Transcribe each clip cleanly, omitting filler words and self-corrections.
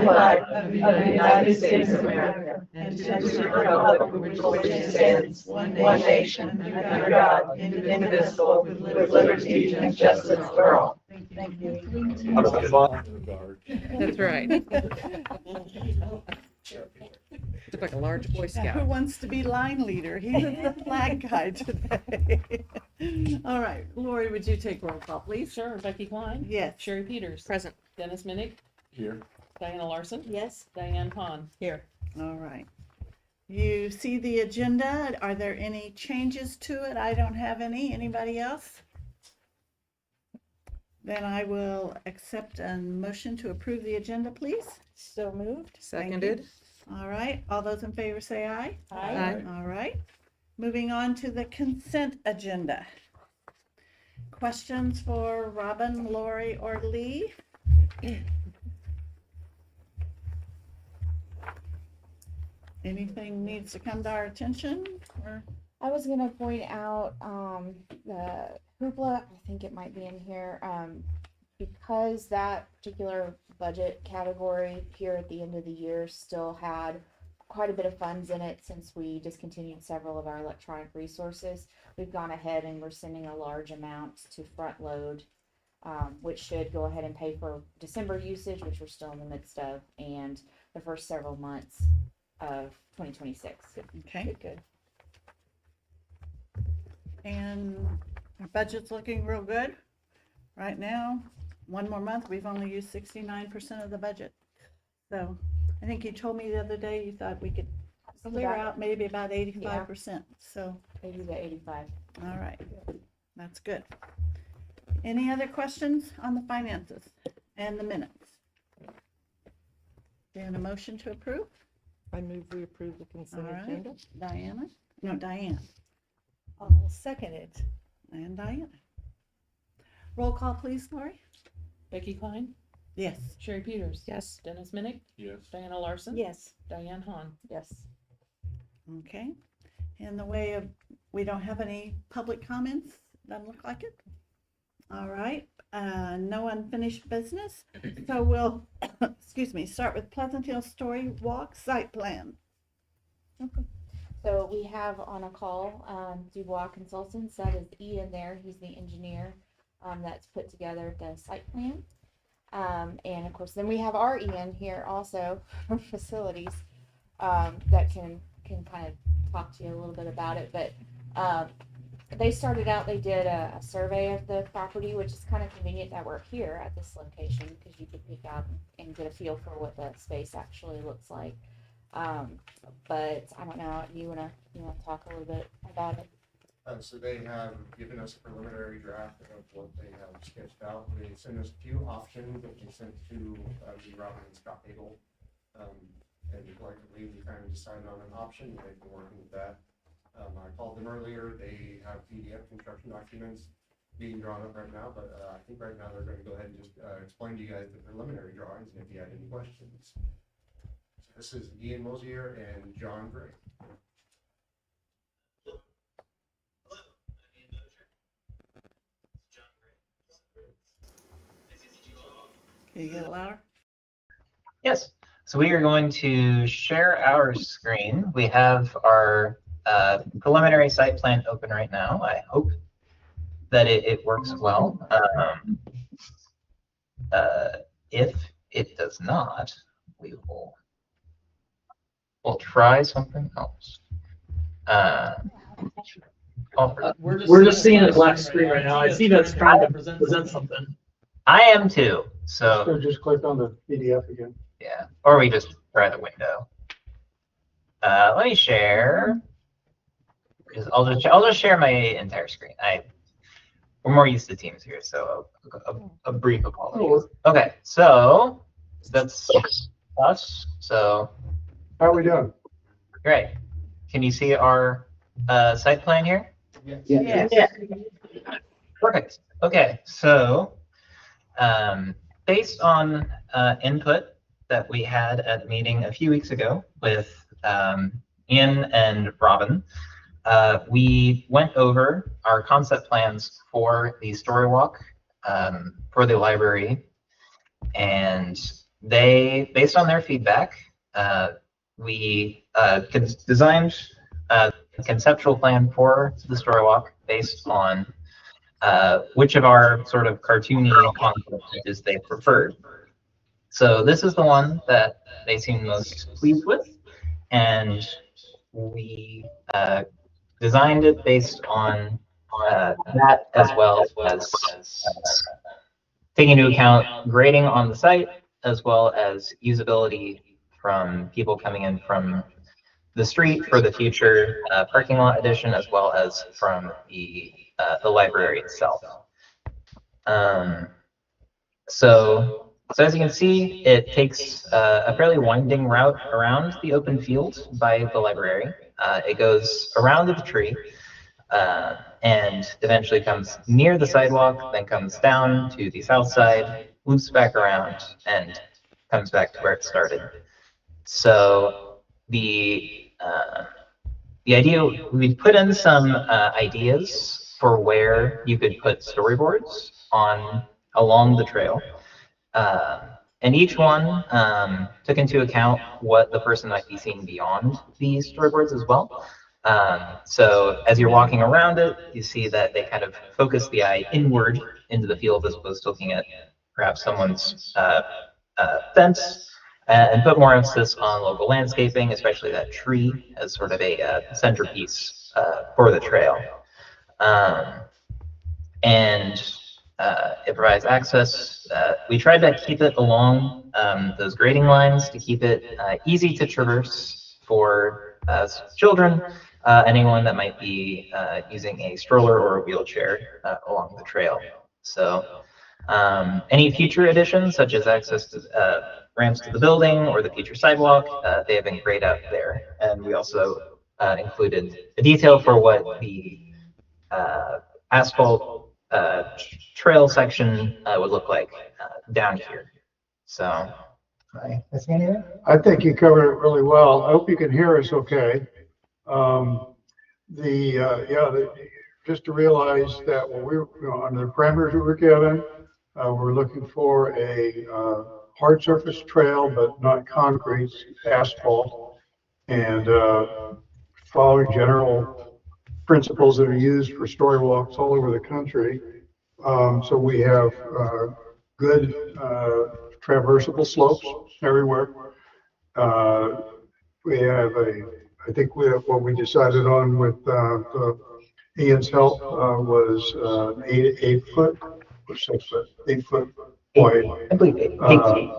flag of the United States of America, and to the republic for which it stands, one nation, under God, indivisible, with liberty and justice for all. Thank you. That's right. Look like a large Boy Now, who Scout. wants to be line leader? He was the flag guy today. All right, Lori, would you take roll call, please? Sure. Becky Klein. Yes. Sherry Peters. Present. Dennis Minnick. Here. Diana Larson. Yes. Diane Hahn. Here. All right. You see the agenda. Are there any changes to it? I don't have any. Anybody else? Then I will accept a motion to approve the agenda, please. So moved. Seconded. All right. All those in favor say aye. Aye. All right. Moving on to the consent agenda. Questions for Robin, Lori, or Lee? Anything needs to come to our attention? Or I was gonna point out the hoopla. I think it might be in here because that particular budget category here at the end of the year still had quite a bit of funds in it since we discontinued several of our electronic resources. We've gone ahead and we're sending a large amount to front load, which should go ahead and pay for December usage, which we're still in the midst of, and the first several months of 2026. okay. Good. And our budget's looking real good. Right now, one more month, we've only used 69% of the budget. So I think you told me the other day you thought we could clear out maybe about 85%. So, Maybe the 85. all right, that's good. Any other questions on the finances and the minutes? Then a motion to approve? I move we approve the consent All right. agenda. Diana? No, Diane. I'll second it. And Diana. Roll call, please, Lori? Becky Klein. Yes. Sherry Peters. Yes. Dennis Minnick. Yes. Diana Larson. Yes. Diane Hahn. Yes. Okay. In the way of, we don't have any public comments? Doesn't look like it. All right. No unfinished business. So we'll, excuse me, start with Pleasant Hill Story Walk site plan. Okay. So we have on a call Dubois Consultants. That is Ian there. He's the engineer that's put together the site plan. And of course, then we have our Ian here also from facilities that can kind of talk to you a little bit about it. But they started out, they did a survey of the property, which is kind of convenient that we're here at this location because you could pick out and get a feel for what the space actually looks like. But I don't know, you wanna talk a little bit about it? So they have given us a preliminary draft of what they have sketched out. They sent us a few options that they sent to the Robin and Scott Hagel. And collectively, we kind of decided on an option, and they've been working with that. I called them earlier. They have PDF construction documents being drawn up right now, but I think right now they're going to go ahead and just explain to you guys the preliminary drawings and if you had any questions. So this is Ian Mosier and John Gray. Can you get it louder? Yes. So we are going to share our screen. We have our preliminary site plan open right now. I hope that it works well. If it does not, we'll try something else. We're just seeing a black screen right now. I see that's trying to present something. I am too. So just click on the PDF again. yeah, or we just try the window. Let me share. I'll just share my entire screen. We're more used to Teams here, so a brief apology. Okay, so that's us. So How are we doing? great. Can you see our site plan here? Yes. Perfect. Okay, so based on input that we had at a meeting a few weeks ago with Ian and Robin, we went over our concept plans for the story walk for the library, and based on their feedback, we designed a conceptual plan for the Story-Walk based on which of our sort of cartoony concept images they preferred. So this is the one that they seem most pleased with, and we designed it based on that, as well as taking into account grading on the site, as well as usability from people coming in from the street for the future parking lot addition, as well as from the library itself. So as you can see, it takes a fairly winding route around the open field by the library. It goes around the tree, and eventually comes near the sidewalk, then comes down to the south side, loops back around, and comes back to where it started. So the idea, we put in some ideas for where you could put storyboards along the trail. And each one took into account what the person might be seeing beyond these storyboards as well. So as you're walking around it, you see that they kind of focus the eye inward into the field as opposed to looking at perhaps someone's fence, and put more emphasis on local landscaping, especially that tree as sort of a centerpiece for the trail. And it provides access. We tried to keep it along those grading lines to keep it easy to traverse for children, anyone that might be using a stroller or a wheelchair along the trail. So any future additions, such as access to ramps to the building or the future sidewalk, they have been grayed out there. And we also included a detail for what the asphalt trail section would look like down here. So, am I missing anything? I think you covered it really well. I hope you can hear us okay. Just to realize that when we were under the parameters we were given, we're looking for a hard surface trail, but not concrete, asphalt, and following general principles that are used for story walks all over the country. So we have good traversable slopes everywhere. We have I think what we decided on with Ian's help was 8 foot or 6 foot, 8 foot wide. I believe 8 feet.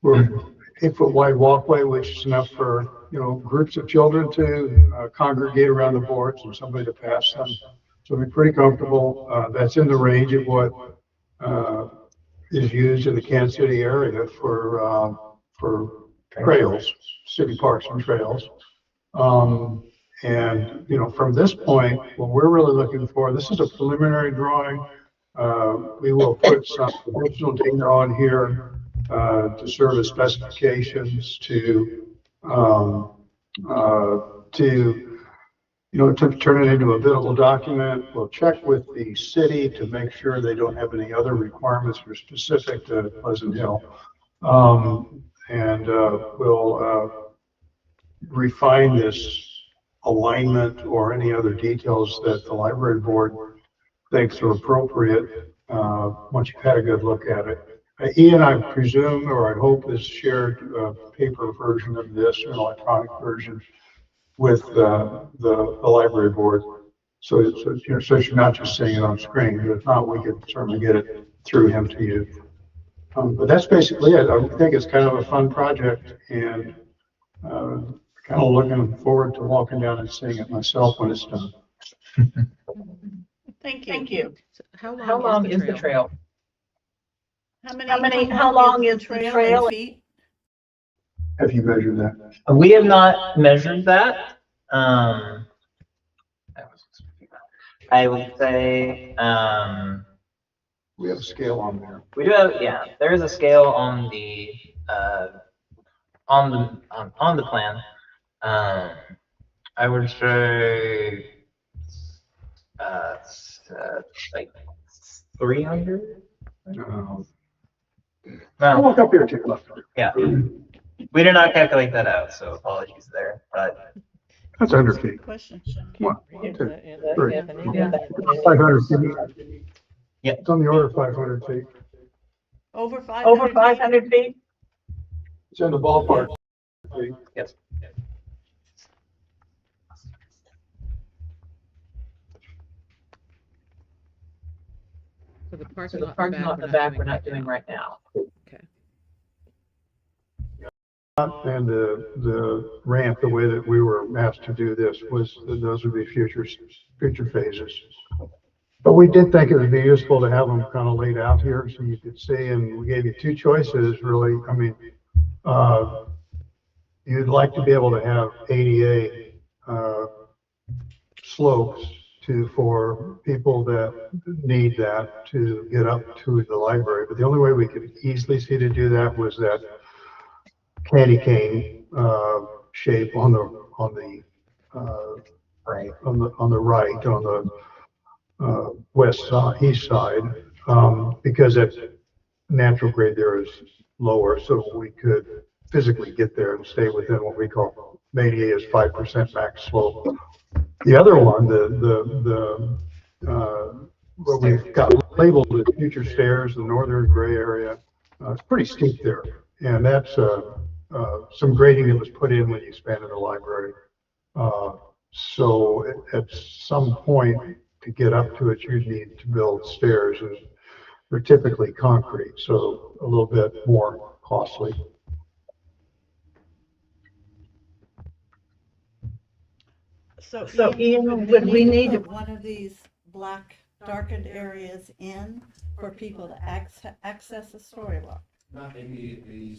We're 8 foot wide walkway, which is enough for groups of children to congregate around the boards and somebody to pass them. So we're pretty comfortable. That's in the range of what is used in the Kansas City area for trails, city parks and trails. And from this point, what we're really looking for, this is a preliminary drawing. We will put some additional data on here to serve as specifications to turn it into a biddable document. We'll check with the city to make sure they don't have any other requirements that are specific to Pleasant Hill. And we'll refine this alignment or any other details that the library board thinks are appropriate once you've had a good look at it. Ian, I presume, or I hope, is shared paper version of this, an electronic version, with the library board. So you're not just seeing it on screen, but if not, we could certainly get it through him to you. But that's basically it. I think it's kind of a fun project, and kind of looking forward to walking down and seeing it myself when it's done. Thank you. So how How long is the trail? How long is the trail in feet? Have you measured that? We have not measured that. I would say We have a scale on there. we do have, yeah, there is a scale on the plan. I would say like 300. I'll Well, walk up here too. yeah, we did not calculate that out, so apologies there, but That's 100 feet. Question. One, Read two, the- and three. Anthony got the- 500 feet. Yep. It's on the order of 500 feet. Over 500 Over feet? 500 feet? It's in the ballpark. yes. So the So parking the lot parking lot in the back, we're not doing right now. Okay. And the ramp, the way that we were asked to do this was, that those would be future phases. But we did think it would be useful to have them kind of laid out here so you could see, and we gave you two choices, really. I mean, you'd like to be able to have ADA slopes for people that need that to get up to the library. But the only way we could easily see to do that was that candy cane shape on the Right. on the right, on the west side, east side, because that natural grade there is lower, so we could physically get there and stay within what we call ADA is 5% max slope. The other one, what we've got labeled as future stairs, the northern gray area, it's pretty steep there, and that's some grading that was put in when you expanded the library. So at some point to get up to it, you need to build stairs, and they're typically concrete, so a little bit more costly. So Ian, would we need to put one of these black darkened areas in for people to access the story walk? Not immediately.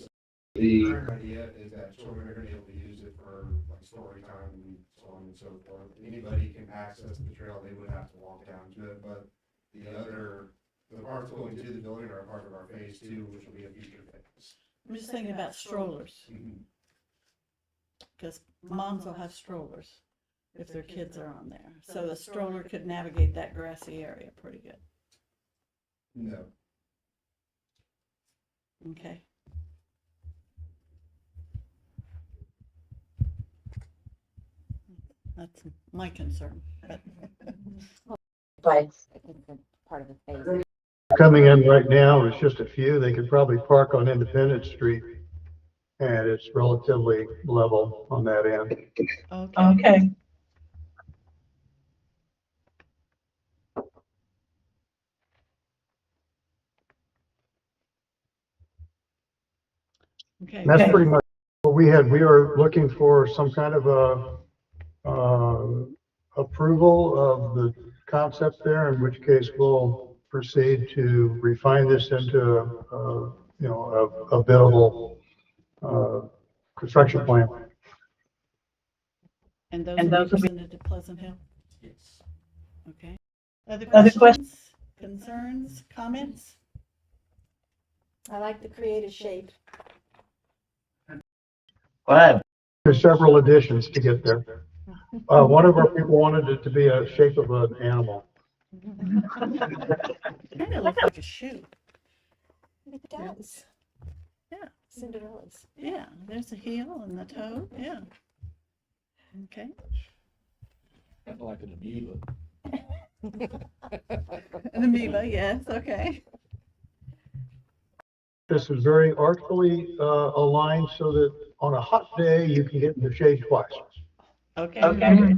The current idea is that children are gonna be able to use it for like story time and so on and so forth. Anybody can access the trail, they would have to walk down to it, but the parts going to the building are a part of our phase 2, which will be a future phase. I'm just thinking about strollers, because moms will have strollers if their kids are on there. So the stroller could navigate that grassy area pretty good. No. Okay. That's my concern, but But I think that's part of the phase. Coming in right now, it's just a few. They could probably park on Independence Street, and it's relatively level on that end. okay. Okay. That's pretty much what we had. We were looking for some kind of approval of the concept there, in which case we'll proceed to refine this into a biddable construction plan. And those will be presented to Pleasant Hill? Yes. Okay. Other Other questions, concerns, comments? I like the creative shape. Go ahead. There's several additions to get there. One of our people wanted it to be a shape of an animal. Kind of looks like a shoe. It does. Yeah. Cinderella's. Yeah, there's a heel and the toe, yeah. Okay. Kind of like an amoeba. An amoeba, yes, okay. This is very artfully aligned so that on a hot day, you can get in the shade twice. Okay. Okay.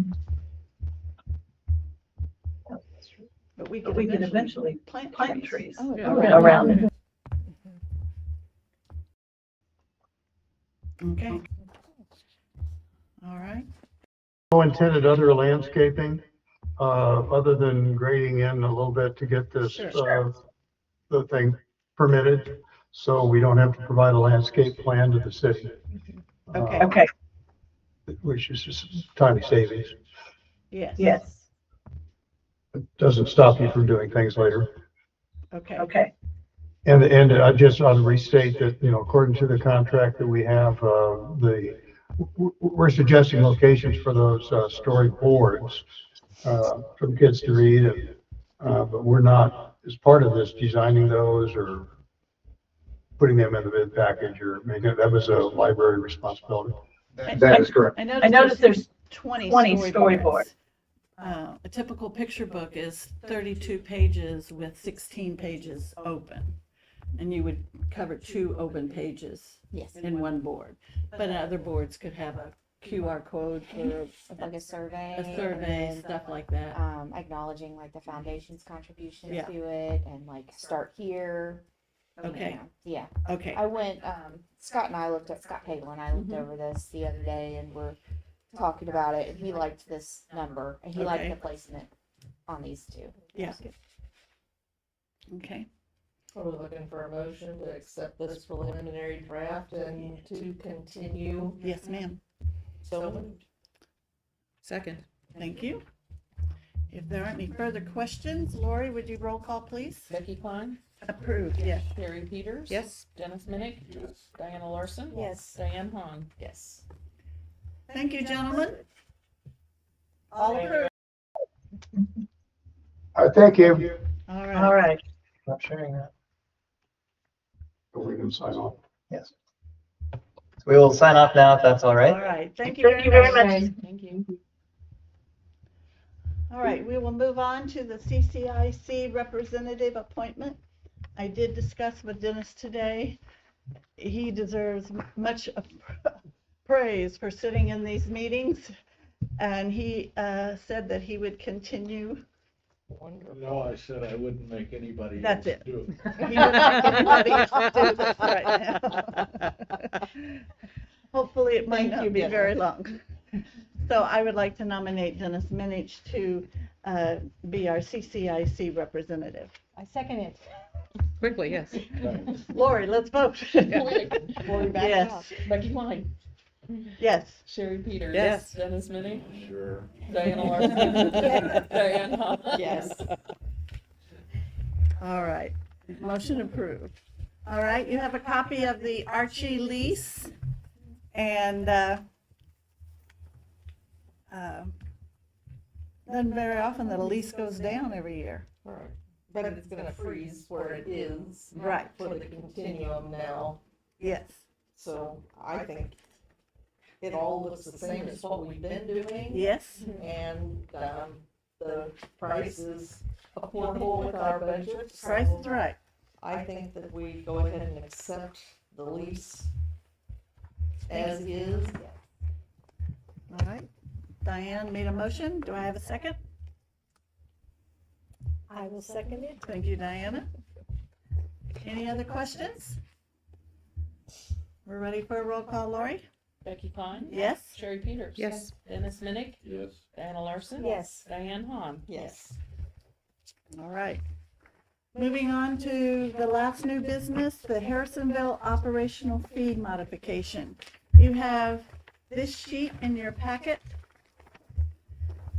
But we But we could could eventually eventually plant trees trees Yeah. around it. Okay. All right. No intended other landscaping, other than grading in a little bit to get this, Sure. the thing permitted. So we don't have to provide a landscape plan to the city. Okay. Okay, Which is just tiny savings. Yes. yes, It doesn't stop you from doing things later. Okay. okay. And I just ought to restate that, according to the contract that we have, we're suggesting locations for those story boards for the kids to read, but we're not, as part of this, designing those or putting them in the bid package or making it, that was a library responsibility. That is correct. I I noticed there's 20 20 storyboards. storyboards. A typical picture book is 32 pages with 16 pages open. And you would cover 2 open pages Yes. in one board. But other boards could have a QR code for Like a survey. a survey, and, stuff like that. acknowledging like the foundation's contribution Yeah. to it and like start here. you Okay, know. Yeah. okay. I went, Scott Taylor and I looked Mhm. over this the other day and we're talking about it and he liked this number and he liked Okay. the placement on these two. Yeah. Okay, We're looking for a motion to accept this preliminary draft and to continue. yes, ma'am. So moved. Second. Thank you. If there aren't any further questions, Lori, would you roll call, please? Becky Klein, Approved, yes. Sherry Peters. Yes. Dennis Minnick, Yes. Diana Larson. Yes. Diane Hahn. Yes. Thank you, gentlemen. All approved. All right, thank you. All right. All right. Not sharing that. We can sign off. Yes. So we will sign off now if that's all All right. right, thank you Thank you very much. Thank you. All right, we will move on to the CCIC representative appointment. I did discuss with Dennis today. He deserves much praise for sitting in these meetings. And he said that he would continue. Wonderful. No, I said I wouldn't make anybody That's else it. do it. He would make anybody else do this right now. Hopefully it might Thank you, not be Dennis. very long. So I would like to nominate Dennis Minich to be our CCIC representative. I second it. Quickly, yes. Right. Lori, let's vote. Lori backs Yes. up. Becky Klein, Yes. Sherry Peters. Yes. Dennis Minnick, Sure. Diana Larson. Diane Hahn. Yes. All right. Motion approved. All right, you have a copy of the Archie lease. And not very often that a lease goes down every year. Right. But it's gonna freeze where it is. Right. For the continuum now, Yes. so I think it all looks the same as what we've been doing. Yes. And, the price is affordable with our budget. so Price is right. I think that we go ahead and accept the lease as is. All right. Diane made a motion. Do I have a second? I will second it. Thank you, Diana. Any other questions? We're ready for a roll call, Lori? Becky Klein? Yes? Sherry Peters? Yes. Dennis Minnick? Yes. Diana Larson? Yes. Diane Hahn? Yes. All right. Moving on to the last new business, the Harrisonville operational fee modification. You have this sheet in your packet.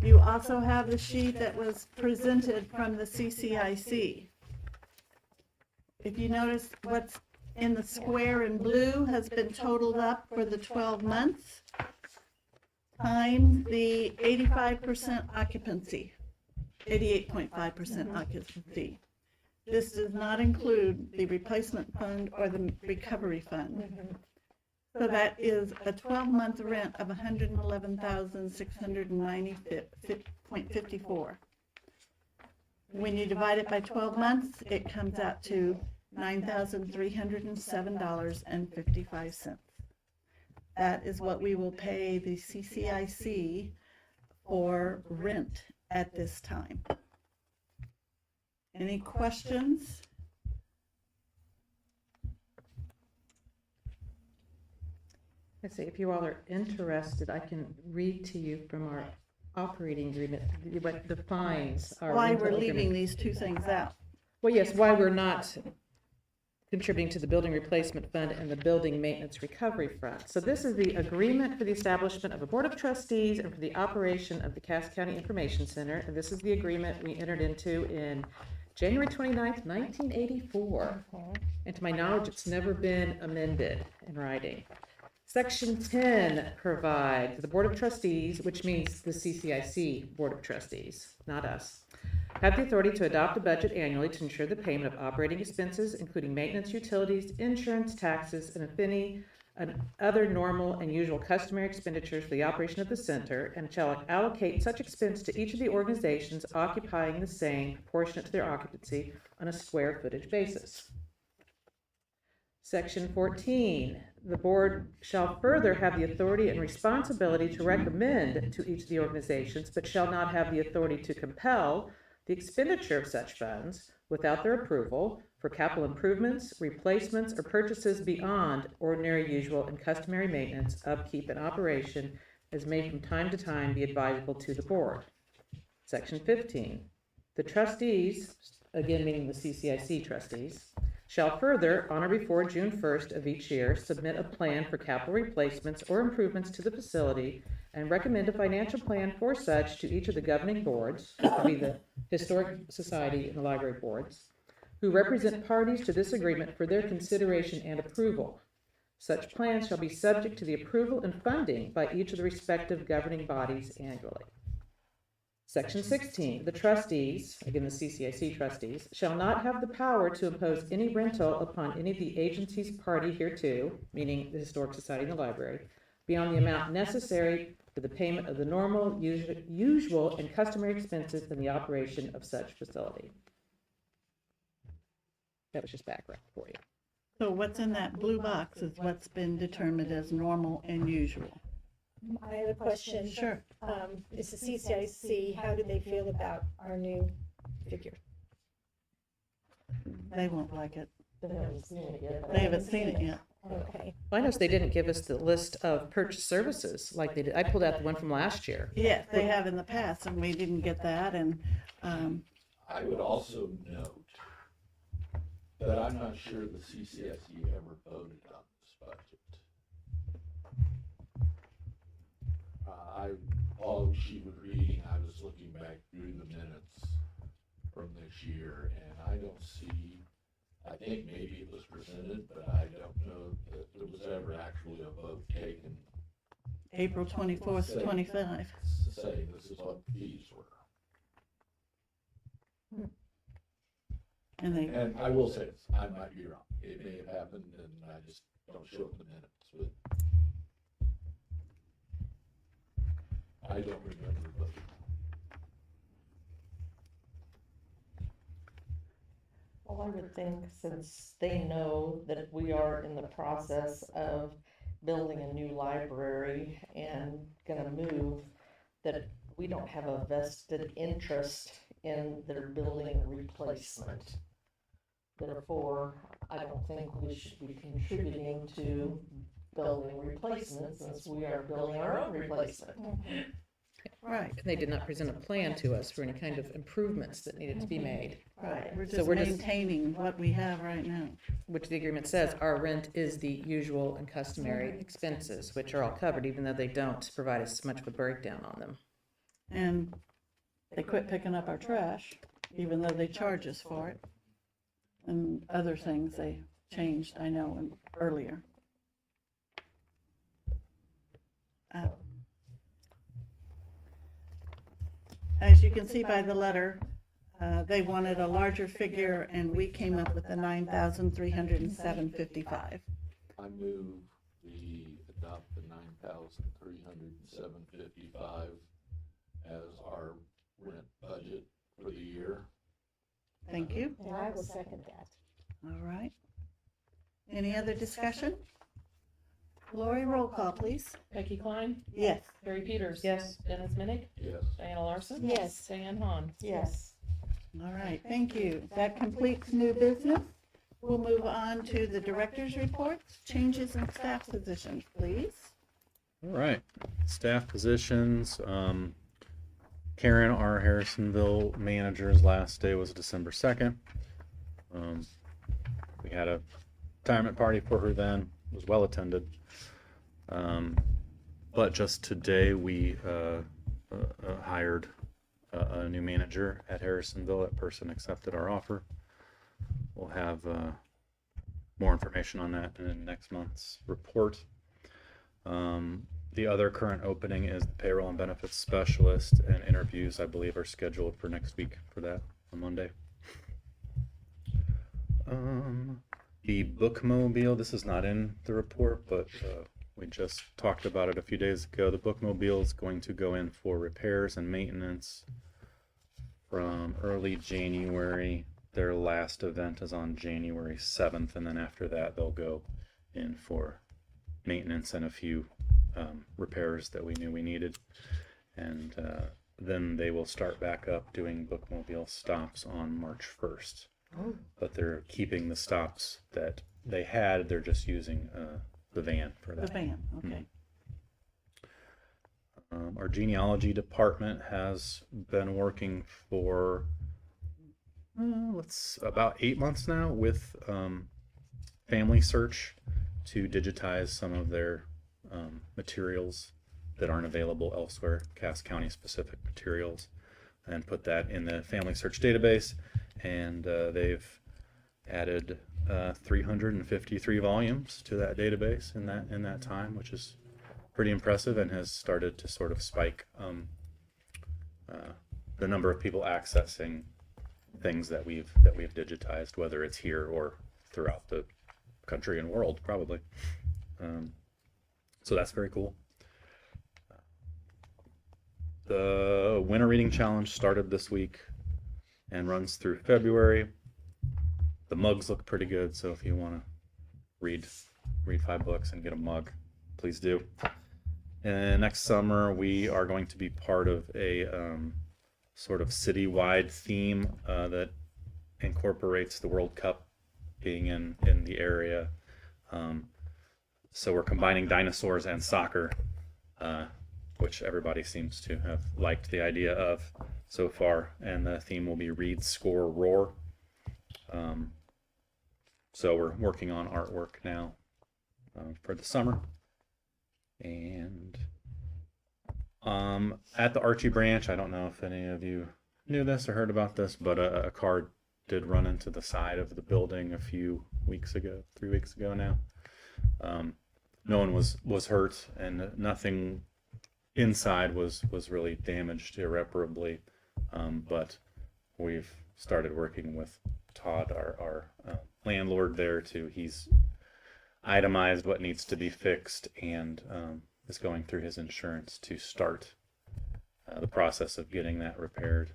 You also have the sheet that was presented from the CCIC. If you notice, what's in the square in blue has been totaled up for the 12 months times the 85% occupancy, 88.5% occupancy. This does not include the replacement fund or the recovery fund. So that is a 12-month rent of $111,690.54. When you divide it by 12 months, it comes out to $9,307.55. That is what we will pay the CCIC for rent at this time. Any questions? Let's see, if you all are interested, I can read to you from our operating agreement what defines our. Why rental we're leaving agreement. these two things out? Well, yes, why we're not contributing to the building replacement fund and the building maintenance recovery fund. So this is the agreement for the establishment of a board of trustees and for the operation of the Cass County Information Center. And this is the agreement we entered into in January 29th, 1984. And to my knowledge, it's never been amended in writing. Section 10 provides the Board of Trustees, which means the CCIC Board of Trustees, not us, have the authority to adopt a budget annually to ensure the payment of operating expenses, including maintenance, utilities, insurance, taxes, and if any, and other normal and usual customary expenditures for the operation of the center, and shall allocate such expense to each of the organizations occupying the same proportionate to their occupancy on a square footage basis. Section 14, the board shall further have the authority and responsibility to recommend to each of the organizations, but shall not have the authority to compel the expenditure of such funds without their approval for capital improvements, replacements, or purchases beyond ordinary, usual, and customary maintenance, upkeep, and operation as may from time to time be advisable to the board. Section 15, the trustees, again meaning the CCIC trustees, shall further, on or before June 1st of each year, submit a plan for capital replacements or improvements to the facility and recommend a financial plan for such to each of the governing boards, which would be the Historic Society and the library boards, who represent parties to this agreement for their consideration and approval. Such plans shall be subject to the approval and funding by each of the respective governing bodies annually. Section 16, the trustees, again the CCIC trustees, shall not have the power to impose any rental upon any of the agencies party hereto, meaning the Historic Society and the library, beyond the amount necessary for the payment of the normal, usual, and customary expenses in the operation of such facility. That was just background for you. So what's in that blue box is what's been determined as normal and usual. I have a question. Sure. Is the CCIC, how do they feel about our new figure? They won't like it. They haven't seen it yet. They haven't seen it yet. Okay. Well, I noticed they didn't give us the list of purchase services like they did. I pulled out the one from last year. Yes, they have in the past, and we didn't get that, and, I would also note that I'm not sure the CCSE ever voted on this budget. While she was reading, I was looking back through the minutes from this year, and I don't see, I think maybe it was presented, but I don't know that there was ever actually a vote taken April 24th, 25. to say this is what the fees were. And I will say this, I might be wrong. It may have happened and I just don't show it in the minutes, but I don't remember, but Well, I would think since they know that we are in the process of building a new library and gonna move, that we don't have a vested interest in their building replacement. Therefore, I don't think we should be contributing to building replacement since we are building our own replacement. Right, And they did not present a plan to us for any kind of improvements that needed to be made, right. We're So just we're just- maintaining what we have right now. which the agreement says our rent is the usual and customary expenses, which are all covered, even though they don't provide us much of a breakdown on them. And they quit picking up our trash, even though they charge us for it. And other things they changed, I know, earlier. As you can see by the letter, they wanted a larger figure, and we came up with the $9,307.55. I move we adopt the $9,307.55 as our rent budget for the year. Thank you. And I will second that. All right. Any other discussion? Lori, roll call, please. Becky Klein, Yes. Harry Peters. Yes. Dennis Minnick, Yes. Diana Larson. Yes. Diane Hahn. Yes. All right, thank you. That completes new business. We'll move on to the director's reports, changes in staff positions, please. All right, staff positions. Karen, our Harrisonville manager's last day was December 2nd. We had a retirement party for her then, it was well attended. But just today, we hired a new manager at Harrisonville. That person accepted our offer. We'll have more information on that in next month's report. The other current opening is the payroll and benefits specialist, and interviews, I believe, are scheduled for next week for that on Monday. The bookmobile, this is not in the report, but we just talked about it a few days ago. The bookmobile is going to go in for repairs and maintenance from early January. Their last event is on January 7th, and then after that they'll go in for maintenance and a few repairs that we knew we needed. And then they will start back up doing bookmobile stops on March 1st. Oh. But they're keeping the stops that they had, they're just using the van for that. The van, okay. Our genealogy department has been working for about 8 months now with Family Search to digitize some of their materials that aren't available elsewhere, Cass County specific materials, and put that in the Family Search database. And they've added 353 volumes to that database in that time, which is pretty impressive, and has started to sort of spike the number of people accessing things that we've digitized, whether it's here or throughout the country and world, probably. So that's very cool. The Winter Reading Challenge started this week and runs through February. The mugs look pretty good, so if you want to read 5 books and get a mug, please do. And next summer we are going to be part of a sort of citywide theme that incorporates the World Cup being in the area. So we're combining dinosaurs and soccer, which everybody seems to have liked the idea of so far. And the theme will be Read, Score, Roar. So we're working on artwork now for the summer. And at the Archie branch, I don't know if any of you knew this or heard about this, but a car did run into the side of the building a few weeks ago, 3 weeks ago now. No one was hurt, and nothing inside was really damaged irreparably. But we've started working with Todd, our landlord there, he's itemized what needs to be fixed, and is going through his insurance to start the process of getting that repaired.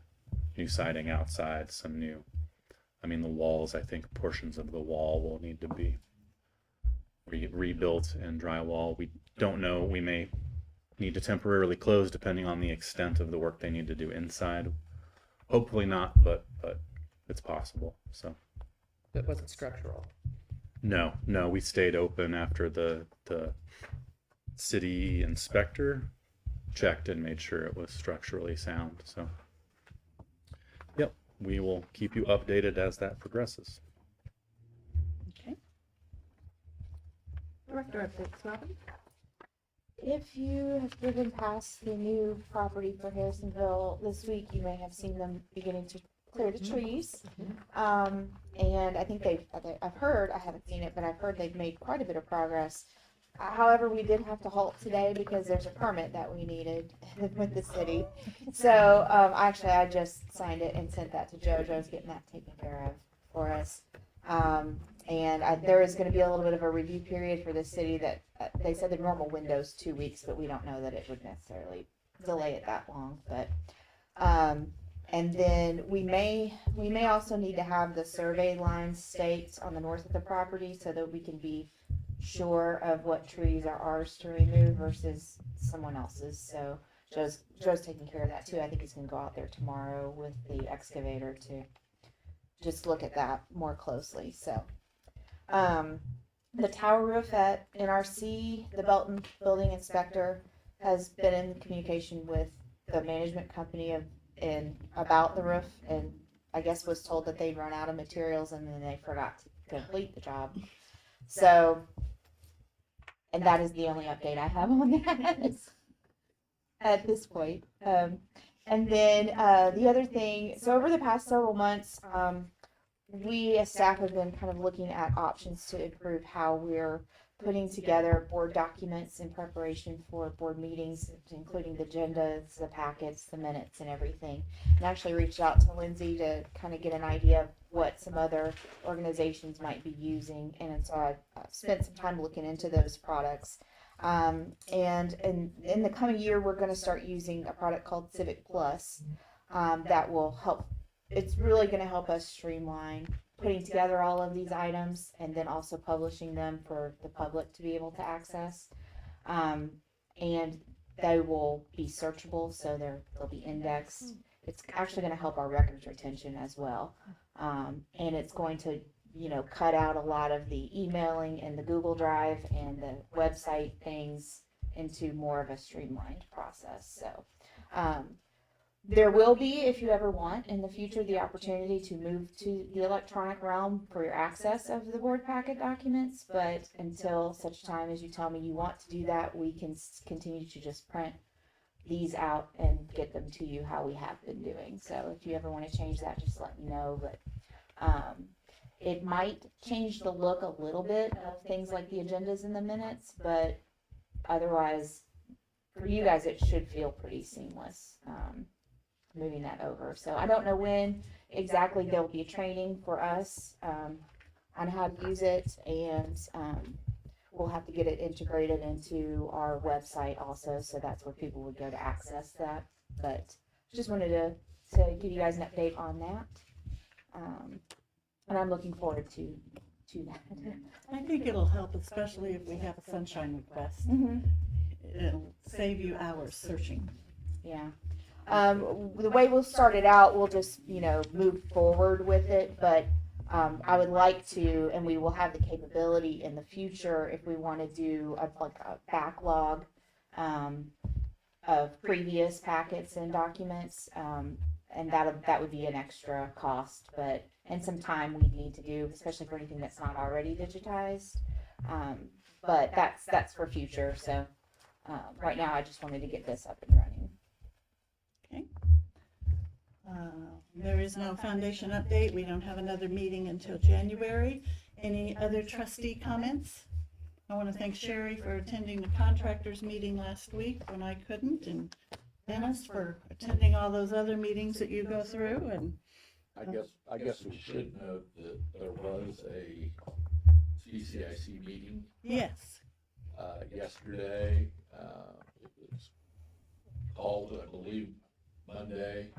New siding outside, the walls, I think portions of the wall will need to be rebuilt and drywall. We don't know, we may need to temporarily close depending on the extent of the work they need to do inside. Hopefully not, but it's possible. So It wasn't structural. no, we stayed open after the city inspector checked and made sure it was structurally sound. So yep, we will keep you updated as that progresses. Okay. Director updates, Robin? If you have driven past the new property for Harrisonville this week, you may have seen them beginning to clear the trees. And I think I've heard, I haven't seen it, but I've heard they've made quite a bit of progress. However, we did have to halt today because there's a permit that we needed with the city. So actually, I just signed it and sent that to JoJo's getting that taken care of for us. And there is going to be a little bit of a review period for the city that they said the normal window's 2 weeks, but we don't know that it would necessarily delay it that long. But and then we may also need to have the survey lines staked on the north of the property so that we can be sure of what trees are ours to remove versus someone else's. So Joe's taking care of that too. I think he's going to go out there tomorrow with the excavator to just look at that more closely. So the tower roof at NRC, the Belton building inspector has been in communication with the management company about the roof, and I guess was told that they'd run out of materials and then they forgot to complete the job. So, and that is the only update I have on that at this point. And then the other thing, so over the past several months, we as staff have been kind of looking at options to improve how we're putting together board documents in preparation for board meetings, including the agendas, the packets, the minutes, and everything. And actually reached out to Lindsay to kind of get an idea of what some other organizations might be using, and so I spent some time looking into those products. And in the coming year, we're going to start using a product called Civic Plus that will help. It's really going to help us streamline putting together all of these items and then also publishing them for the public to be able to access. And they will be searchable, so they'll be indexed. It's actually going to help our records retention as well. And it's going to, cut out a lot of the emailing and the Google Drive and the website things into more of a streamlined process. So, there will be, if you ever want in the future, the opportunity to move to the electronic realm for your access of the board packet documents, but until such time as you tell me you want to do that, we can continue to just print these out and get them to you how we have been doing. So if you ever want to change that, just let me know. But it might change the look a little bit of things like the agendas and the minutes, but otherwise, for you guys, it should feel pretty seamless. Moving that over. So I don't know when exactly there'll be a training for us on how to use it, and we'll have to get it integrated into our website also, so that's where people would go to access that. But just wanted to give you guys an update on that, and I'm looking forward to that. I think it'll help, especially if we have a sunshine request. It'll save you hours searching. Yeah. The way we'll start it out, we'll just, move forward with it, but I would like to, and we will have the capability in the future if we want to do a backlog of previous packets and documents, and that would be an extra cost, and some time we need to do, especially for anything that's not already digitized. But that's for future. So right now, I just wanted to get this up and running. Okay. There is no foundation update. We don't have another meeting until January. Any other trustee comments? I want to thank Sherry for attending the contractors meeting last week when I couldn't, and Dennis for attending all those other meetings that you go through. And I guess we should note that there was a CCIC meeting. Yes. Yesterday. It was called, I believe, Monday.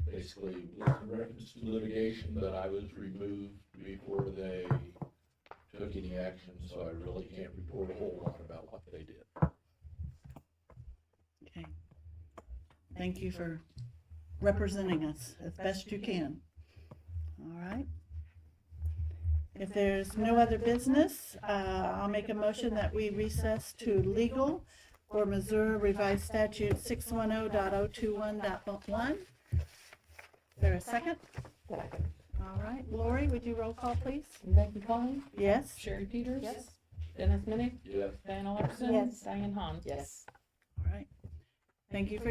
Basically, it was in reference to litigation, but I was removed before they took any action, so I really can't report a whole lot about what they did. Okay. Thank you for representing us as best you can. All right. If there's no other business, I'll make a motion that we recess to legal for Missouri Revised Statute 610.021.1. Is there a second? Second. All right. Lori, would you roll call, please? Becky Collins? Yes. Sherry Peters? Yes. Dennis Minnick? Yes. Diana Larson? Yes. Diane Hahn? Yes. All right. Thank you for your